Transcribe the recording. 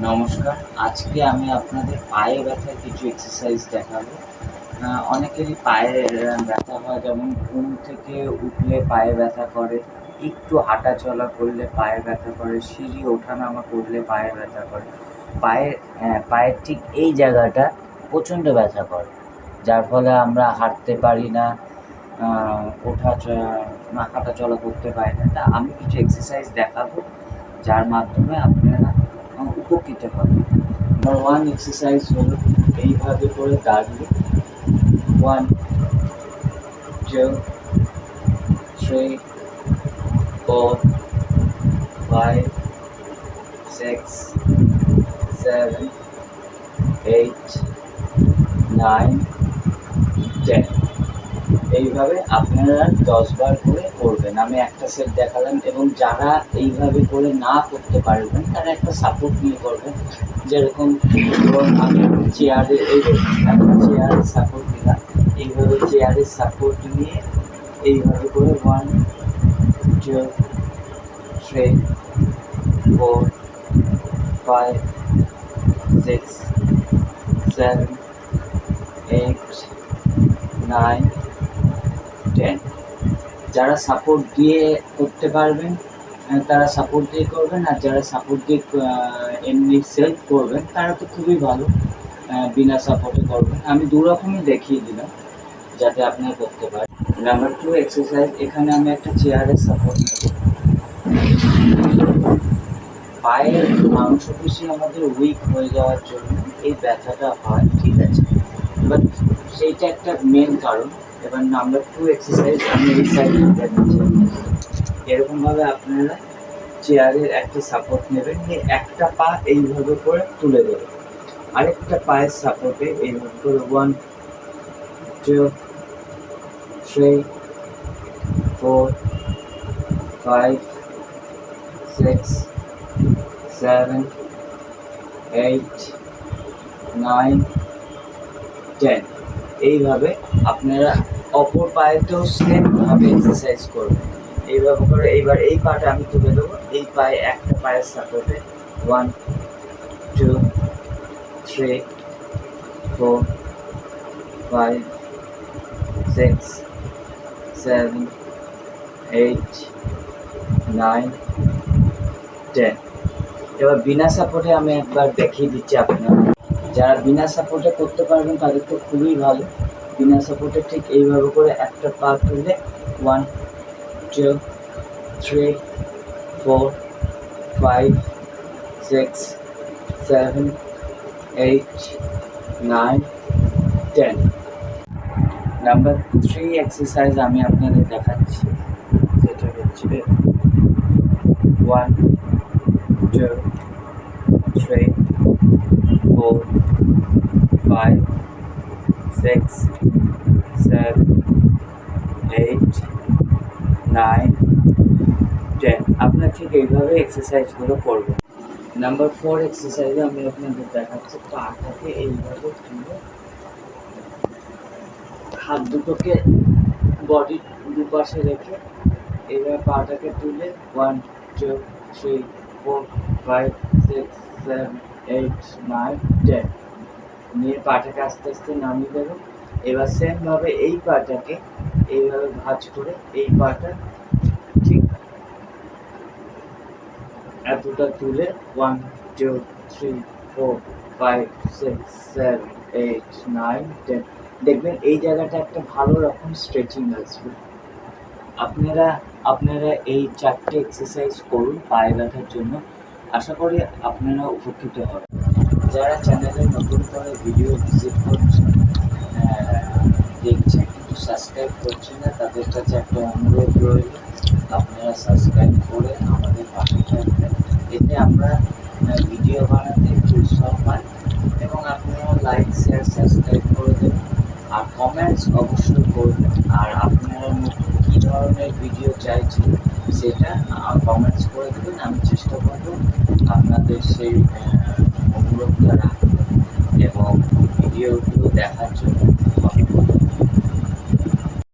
নমস্কার। আজকে আমি আপনাদের পায়ে ব্যথার কিছু এক্সারসাইজ দেখাবো। অনেকেরই পায়ের ব্যথা হয়, যেমন ঘুম থেকে উঠলে পায়ে ব্যথা করে, একটু হাঁটাচলা করলে পায়ে ব্যথা করে, সিঁড়ি ওঠানামা করলে পায়ে ব্যথা করে। পায়ের ঠিক এই জায়গাটা প্রচণ্ড ব্যথা করে, যার ফলে আমরা হাঁটতে পারি না, হাঁটাচলা করতে পারি না। তা আমি কিছু এক্সারসাইজ দেখাবো, যার মাধ্যমে আপনারা উপকৃত হবেন। নাম্বার 1 এক্সারসাইজ হলো এইভাবে করে দাঁড়িয়ে 1, 2, 3, 4, 5, 6, 7, 8, 9, 10। এইভাবে আপনারা 10 বার করে করবেন। আমি একটা সেট দেখালাম, এবং যারা এইভাবে করে না করতে পারবেন তারা একটা সাপোর্ট নিয়ে করবেন। যেরকম ধরুন আমি চেয়ারের সাপোর্ট নিলাম, এইভাবে চেয়ারের সাপোর্ট নিয়ে এইভাবে করে 1, 2, 3, 4, 5, 6, 7, 8, 9, 10। যারা সাপোর্ট দিয়ে করতে পারবেন তারা সাপোর্ট দিয়ে করবেন, আর যারা সাপোর্ট দিয়ে এমনি সেলফ করবেন তারা তো খুবই ভালো, বিনা সাপোর্টে করবেন। আমি দু রকমই দেখিয়ে দিলাম যাতে আপনারা করতে পারেন। নাম্বার 2 এক্সারসাইজ, এখানে আমি একটা চেয়ারের সাপোর্ট নেব। পায়ের মাংসপেশি আমাদের উইক হয়ে যাওয়ার জন্য এই ব্যথাটা হয়, ঠিক আছে? এবার সেইটা একটা মেন কারণ। এবার নাম্বার 2 এক্সারসাইজ আমি এই সাইডে দেখাচ্ছি। এরকমভাবে আপনারা চেয়ারের একটা সাপোর্ট নেবেন, নিয়ে একটা পা এইভাবে করে তুলে দেবেন, আরেকটা পায়ের সাপোর্টে এইভাবে করে 1, 2, 3, 4, 5, 6, 7, 8, 9, 10। এইভাবে আপনারা অপর পায়েতেও সেমভাবে এক্সারসাইজ করবেন। এইভাবে করে এইবার এই পাটা আমি তুলে দেবো, এই পায়ে একটা পায়ের সাপোর্টে 1, 2, 3, 4, 5, 6, 7, 8, 9, 10। এবার বিনা সাপোর্টে আমি একবার দেখিয়ে দিচ্ছি আপনারা। যারা বিনা সাপোর্টে করতে পারবেন তাদের তো খুবই ভালো। বিনা সাপোর্টে ঠিক এইভাবে করে একটা পা তুলে 1, 2, 3, 4, 5, 6, 7, 8, 9, 10। নাম্বার 3 এক্সারসাইজ আমি আপনাদের দেখাচ্ছি, সেটা হচ্ছে 1, 2, 3, 4, 5, 6, 7, 8, 9, 10। আপনার ঠিক এইভাবে এক্সারসাইজগুলো করবেন। নাম্বার 4 এক্সারসাইজে আমি আপনাদের দেখাচ্ছি, পাটাকে এইভাবে তুলে হাত দুটোকে বডির দুপাশে রেখে এইভাবে পাটাকে তুলে 1, 2, 3, 4, 5, 6, 7, 8, 9, 10 নিয়ে পাটাকে আস্তে আস্তে নামিয়ে দেবো। এবার সেমভাবে এই পাটাকে এইভাবে ভাঁজ করে এই পাটা ঠিক এতটা তুলে 1, 2, 3, 4, 5, 6, 7, 8, 9, 10। দেখবেন এই জায়গাটা একটা ভালো রকম স্ট্রেচিং আসবে। আপনারা এই 4টে এক্সারসাইজ করুন পায়ে ব্যথার জন্য। আশা করি আপনারা উপকৃত হবেন। যারা চ্যানেলে নতুন করে ভিডিও ভিজিট করছেন, দেখছেন কিন্তু সাবস্ক্রাইব করছেন না, তাদের কাছে একটা অনুরোধ রইল, আপনারা সাবস্ক্রাইব করে আমাদের পাশে থাকবেন। এতে আমরা ভিডিও বানাতে একটু উৎসাহ পাই, এবং আপনারা লাইক, শেয়ার, সাবস্ক্রাইব করে দেবেন, আর কমেন্টস অবশ্যই করবেন। আর আপনারা নতুন কী ধরনের ভিডিও চাইছেন সেটা কমেন্টস করে দেবেন। আমি চেষ্টা করব আপনাদের সেই অনুরোধটা রাখতে এবং ভিডিওগুলো দেখার জন্য।